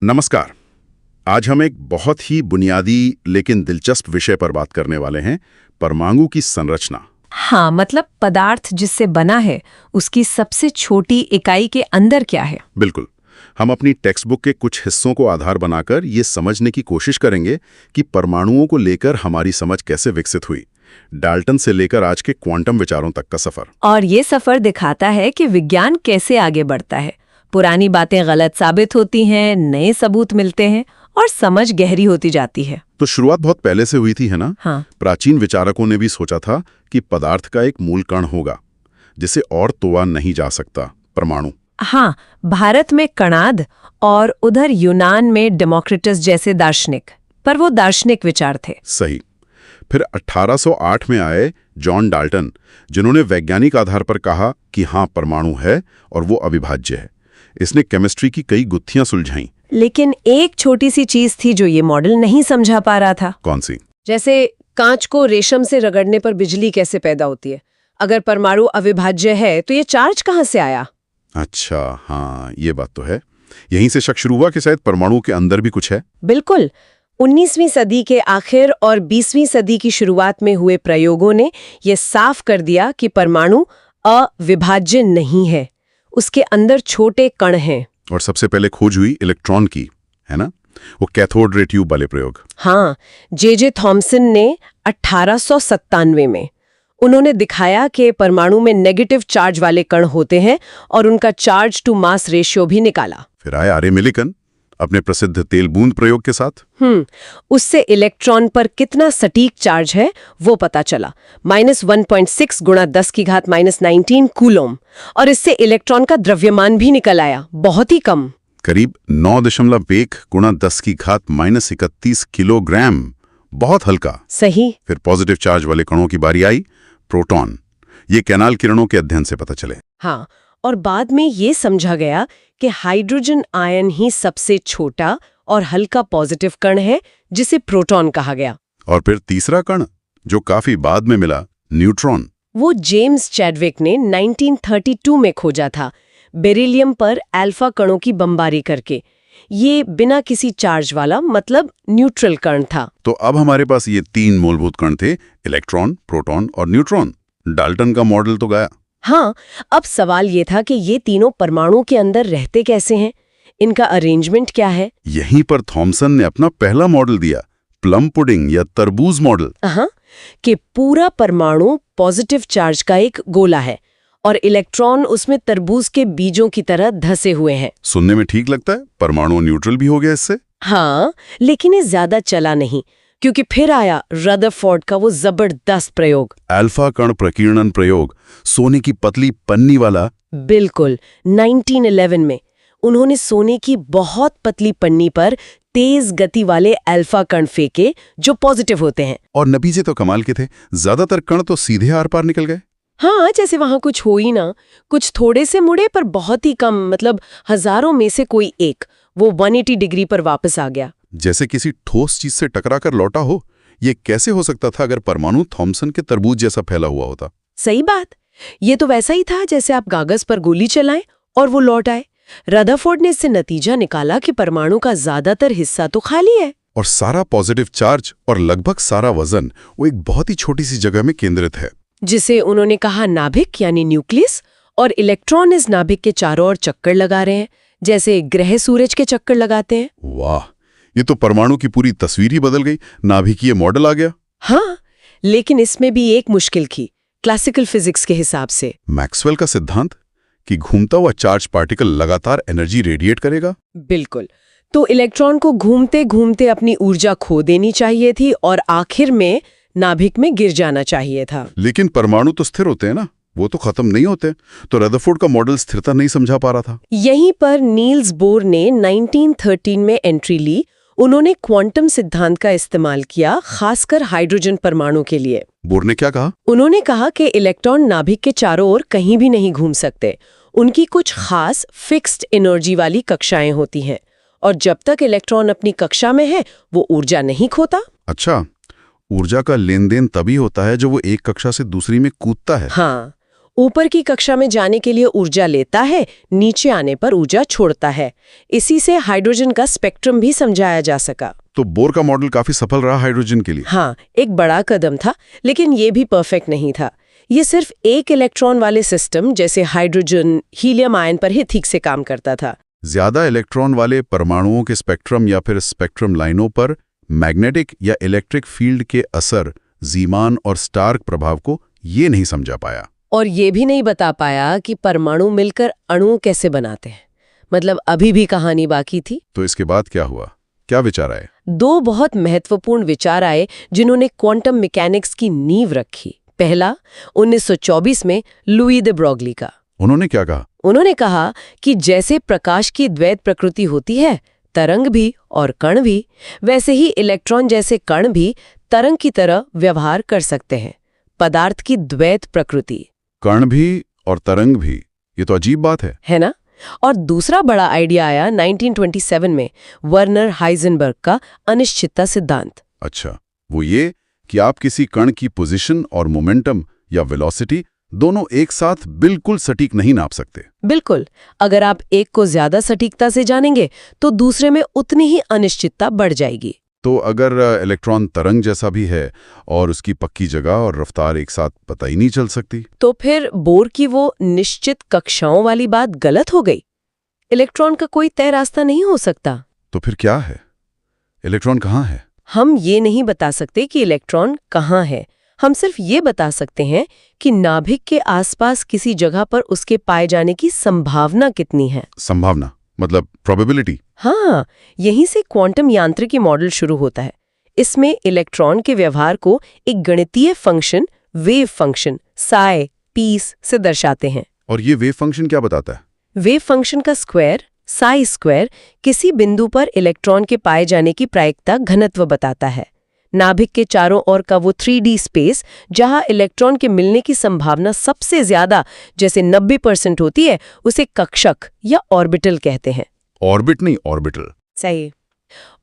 नमस्कार। आज हम एक बहुत ही बुनियादी लेकिन दिलचस्प विषय पर बात करने वाले हैं, परमाणु की संरचना। हाँ, मतलब पदार्थ जिससे बना है उसकी सबसे छोटी इकाई के अंदर क्या है। बिल्कुल। हम अपनी टेक्स्ट बुक के कुछ हिस्सों को आधार बनाकर ये समझने की कोशिश करेंगे कि परमाणुओं को लेकर हमारी समझ कैसे विकसित हुई, डाल्टन से लेकर आज के क्वांटम विचारों तक का सफर। और ये सफर दिखाता है कि विज्ञान कैसे आगे बढ़ता है। पुरानी बातें गलत साबित होती हैं, नए सबूत मिलते हैं और समझ गहरी होती जाती है। तो शुरुआत बहुत पहले से हुई थी, है ना? हाँ। प्राचीन विचारकों ने भी सोचा था कि पदार्थ का एक मूल कण होगा जिसे और तोड़ा नहीं जा सकता, परमाणु। हाँ, भारत में कणाद और उधर यूनान में डेमोक्रिटस जैसे दार्शनिक, पर वो दार्शनिक विचार थे। सही। फिर 1808 में आए जॉन डाल्टन, जिन्होंने वैज्ञानिक आधार पर कहा कि हाँ, परमाणु है और वो अविभाज्य है। इसने केमिस्ट्री की कई गुत्थियां सुलझाईं। लेकिन एक छोटी सी चीज थी जो ये मॉडल नहीं समझा पा रहा था। कौन सी? जैसे कांच को रेशम से रगड़ने पर बिजली कैसे पैदा होती है। अगर परमाणु अविभाज्य है तो ये चार्ज कहाँ से आया? अच्छा, हाँ, ये बात तो है। यहीं से शक शुरू हुआ कि शायद परमाणु के अंदर भी कुछ है। बिल्कुल। 19वीं सदी के आखिर और 20वीं सदी की शुरुआत में हुए प्रयोगों ने यह साफ कर दिया कि परमाणु अविभाज्य नहीं है, उसके अंदर छोटे कण हैं। और सबसे पहले खोज हुई इलेक्ट्रॉन की, है ना? वो कैथोड रे ट्यूब वाले प्रयोग। हाँ, जे थॉमसन ने 1897 में उन्होंने दिखाया कि परमाणु में नेगेटिव चार्ज वाले कण होते हैं और उनका चार्ज टू मास रेशियो भी निकाला। फिर आए आर्य मिलिकन अपने प्रसिद्ध तेल बूंद प्रयोग के साथ। उससे इलेक्ट्रॉन पर कितना सटीक चार्ज है वो पता चला, -1.6 गुणा 10 की घात -19 कूलोम। और इससे इलेक्ट्रॉन का द्रव्यमान भी निकल आया, बहुत ही कम, करीब 9.1 गुणा 10 की घात -31 किलोग्राम, बहुत हल्का। सही। फिर पॉजिटिव चार्ज वाले कणों की बारी आई, प्रोटॉन। ये कैनाल किरणों के अध्ययन से पता चले। हाँ, और बाद में ये समझा गया कि हाइड्रोजन आयन ही सबसे छोटा और हल्का पॉजिटिव कण है, जिसे प्रोटॉन कहा गया। और फिर तीसरा कण जो काफी बाद में मिला, न्यूट्रॉन। वो जेम्स चैडविक ने 1932 में खोजा था, बेरिलियम पर अल्फा कणों की बमबारी करके। ये बिना किसी चार्ज वाला, मतलब न्यूट्रल कण था। तो अब हमारे पास ये तीन मूलभूत कण थे, इलेक्ट्रॉन, प्रोटॉन और न्यूट्रॉन। डाल्टन का मॉडल तो गया। हाँ, अब सवाल ये था कि ये तीनों परमाणु के अंदर रहते कैसे हैं, इनका अरेंजमेंट क्या है। यहीं पर थॉमसन ने अपना पहला मॉडल दिया, प्लम पुडिंग या तरबूज मॉडल। हाँ, कि पूरा परमाणु पॉजिटिव चार्ज का एक गोला है और इलेक्ट्रॉन उसमें तरबूज के बीजों की तरह धसे हुए हैं। सुनने में ठीक लगता है, परमाणु न्यूट्रल भी हो गया इससे। हाँ, लेकिन ये ज्यादा चला नहीं, क्योंकि फिर आया रदरफोर्ड का वो जबरदस्त प्रयोग, अल्फा कण प्रकीर्णन प्रयोग, सोने की पतली पन्नी वाला। बिल्कुल। 1911 में उन्होंने सोने की बहुत पतली पन्नी पर तेज गति वाले अल्फा कण फेंके जो पॉजिटिव होते हैं। और नतीजे तो कमाल के थे, ज्यादातर कण तो सीधे आर पार निकल गए। हाँ, जैसे वहां कुछ हो ही ना, कुछ थोड़े से मुड़े पर बहुत ही कम, मतलब हजारों में से कोई एक, वो 180 डिग्री पर वापस आ गया। जैसे किसी ठोस चीज से टकराकर लौटा हो। ये कैसे हो सकता था अगर परमाणु थॉमसन के तरबूज जैसा फैला हुआ होता? सही बात। ये तो वैसा ही था जैसे आप कागज पर गोली चलाएं और वो लौट आए। रदरफोर्ड ने इससे नतीजा निकाला कि परमाणु का ज्यादातर हिस्सा तो खाली है और सारा पॉजिटिव चार्ज और लगभग सारा वजन वो एक बहुत ही छोटी सी जगह में केंद्रित है, जिसे उन्होंने कहा नाभिक यानी न्यूक्लियस। और इलेक्ट्रॉन इस नाभिक के चारों ओर चक्कर लगा रहे हैं, जैसे ग्रह सूरज के चक्कर लगाते हैं। वाह, ये तो परमाणु की पूरी तस्वीर ही बदल गई, नाभिकीय मॉडल आ गया। हाँ, लेकिन इसमें भी एक मुश्किल थी, क्लासिकल फिजिक्स के हिसाब से। मैक्सवेल का सिद्धांत कि घूमता हुआ चार्ज पार्टिकल लगातार एनर्जी रेडिएट करेगा। बिल्कुल। तो इलेक्ट्रॉन को घूमते घूमते अपनी ऊर्जा खो देनी चाहिए थी और आखिर में नाभिक में गिर जाना चाहिए था। लेकिन परमाणु तो स्थिर होते हैं ना, वो तो खत्म नहीं होते। तो रदरफोर्ड का मॉडल स्थिरता नहीं समझा पा रहा था। यहीं पर नील्स बोर ने 1913 में एंट्री ली। उन्होंने क्वांटम सिद्धांत का इस्तेमाल किया, खासकर हाइड्रोजन परमाणु के लिए। बोर ने क्या कहा? उन्होंने कहा कि इलेक्ट्रॉन नाभिक के चारों ओर कहीं भी नहीं घूम सकते। उनकी कुछ खास फिक्स्ड एनर्जी वाली कक्षाएं होती हैं और जब तक इलेक्ट्रॉन अपनी कक्षा में है वो ऊर्जा नहीं खोता। अच्छा, ऊर्जा का लेन देन तभी होता है जब वो एक कक्षा से दूसरी में कूदता है। हाँ, ऊपर की कक्षा में जाने के लिए ऊर्जा लेता है, नीचे आने पर ऊर्जा छोड़ता है। इसी से हाइड्रोजन का स्पेक्ट्रम भी समझाया जा सका। तो बोर का मॉडल काफी सफल रहा हाइड्रोजन के लिए। हाँ, एक बड़ा कदम था, लेकिन ये भी परफेक्ट नहीं था। ये सिर्फ एक इलेक्ट्रॉन वाले सिस्टम जैसे हाइड्रोजन, हीलियम आयन पर ही ठीक से काम करता था। ज्यादा इलेक्ट्रॉन वाले परमाणुओं के स्पेक्ट्रम या फिर स्पेक्ट्रम लाइनों पर मैग्नेटिक या इलेक्ट्रिक फील्ड के असर, जीमान और स्टार्क प्रभाव को ये नहीं समझा पाया। और ये भी नहीं बता पाया कि परमाणु मिलकर अणु कैसे बनाते हैं। मतलब अभी भी कहानी बाकी थी। तो इसके बाद क्या हुआ, क्या विचार आए? दो बहुत महत्वपूर्ण विचार आए जिन्होंने क्वांटम मैकेनिक्स की नींव रखी। पहला 1924 में लुई दे ब्रोगली का। उन्होंने क्या कहा? उन्होंने कहा कि जैसे प्रकाश की द्वैत प्रकृति होती है, तरंग भी और कण भी, वैसे ही इलेक्ट्रॉन जैसे कण भी तरंग की तरह व्यवहार कर सकते हैं। पदार्थ की द्वैत प्रकृति। कण भी और तरंग भी, ये तो अजीब बात है ना? और दूसरा बड़ा आइडिया आया 1927 में, वर्नर हाइजेनबर्ग का अनिश्चितता सिद्धांत। अच्छा, वो ये कि आप किसी कण की पोजीशन और मोमेंटम या वेलोसिटी दोनों एक साथ बिल्कुल सटीक नहीं नाप सकते। बिल्कुल। अगर आप एक को ज्यादा सटीकता से जानेंगे तो दूसरे में उतनी ही अनिश्चितता बढ़ जाएगी। तो अगर इलेक्ट्रॉन तरंग जैसा भी है और उसकी पक्की जगह और रफ्तार एक साथ पता ही नहीं चल सकती, तो फिर बोर की वो निश्चित कक्षाओं वाली बात गलत हो गई। इलेक्ट्रॉन का कोई तय रास्ता नहीं हो सकता। तो फिर क्या है? इलेक्ट्रॉन कहाँ है? हम ये नहीं बता सकते कि इलेक्ट्रॉन कहाँ है। हम सिर्फ ये बता सकते हैं कि नाभिक के आसपास किसी जगह पर उसके पाए जाने की संभावना कितनी है। संभावना मतलब प्रोबेबिलिटी? हाँ, यहीं से क्वांटम यांत्रिकी मॉडल शुरू होता है। इसमें इलेक्ट्रॉन के व्यवहार को एक गणितीय फंक्शन, वेव फंक्शन साई पीस से दर्शाते हैं। और ये वेव फंक्शन क्या बताता है? वेव फंक्शन का स्क्वायर, साई स्क्वायर, किसी बिंदु पर इलेक्ट्रॉन के पाए जाने की प्रायिकता घनत्व बताता है। नाभिक के चारों ओर का वो 3D स्पेस जहां इलेक्ट्रॉन के मिलने की संभावना सबसे ज्यादा, जैसे 90% होती है, उसे कक्षक या ऑर्बिटल कहते हैं। ऑर्बिट नहीं, ऑर्बिटल। सही।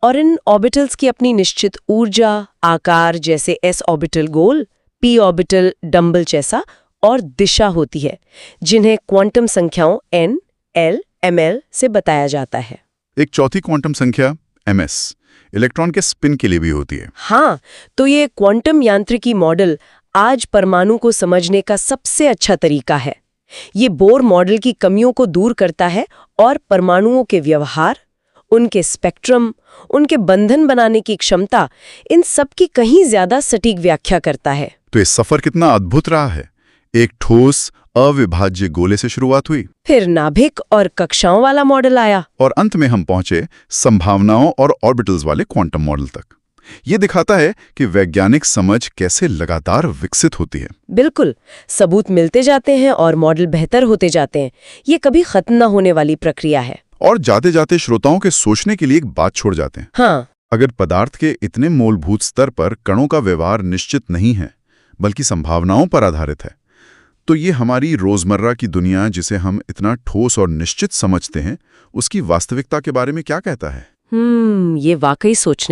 और इन ऑर्बिटल्स की अपनी निश्चित ऊर्जा, आकार, जैसे s ऑर्बिटल गोल, p ऑर्बिटल डंबल जैसा, और दिशा होती है, जिन्हें क्वांटम संख्याओं n, l, ml से बताया जाता है। एक चौथी क्वांटम संख्या ms इलेक्ट्रॉन के स्पिन के लिए भी होती है। हाँ, तो ये क्वांटम यांत्रिकी मॉडल आज परमाणु को समझने का सबसे अच्छा तरीका है। ये बोर मॉडल की कमियों को दूर करता है और परमाणुओं के व्यवहार, उनके स्पेक्ट्रम, उनके बंधन बनाने की क्षमता, इन सब की कहीं ज्यादा सटीक व्याख्या करता है। तो ये सफर कितना अद्भुत रहा है। एक ठोस अविभाज्य गोले से शुरुआत हुई, फिर नाभिक और कक्षाओं वाला मॉडल आया, और अंत में हम पहुंचे संभावनाओं और ऑर्बिटल्स वाले क्वांटम मॉडल तक। ये दिखाता है कि वैज्ञानिक समझ कैसे लगातार विकसित होती है। बिल्कुल, सबूत मिलते जाते हैं और मॉडल बेहतर होते जाते हैं। ये कभी खत्म न होने वाली प्रक्रिया है। और जाते जाते श्रोताओं के सोचने के लिए एक बात छोड़ जाते हैं। हाँ, अगर पदार्थ के इतने मूलभूत स्तर पर कणों का व्यवहार निश्चित नहीं है, बल्कि संभावनाओं पर आधारित है, तो ये हमारी रोजमर्रा की दुनिया, जिसे हम इतना ठोस और निश्चित समझते हैं, उसकी वास्तविकता के बारे में क्या कहता है? ये वाकई सोचने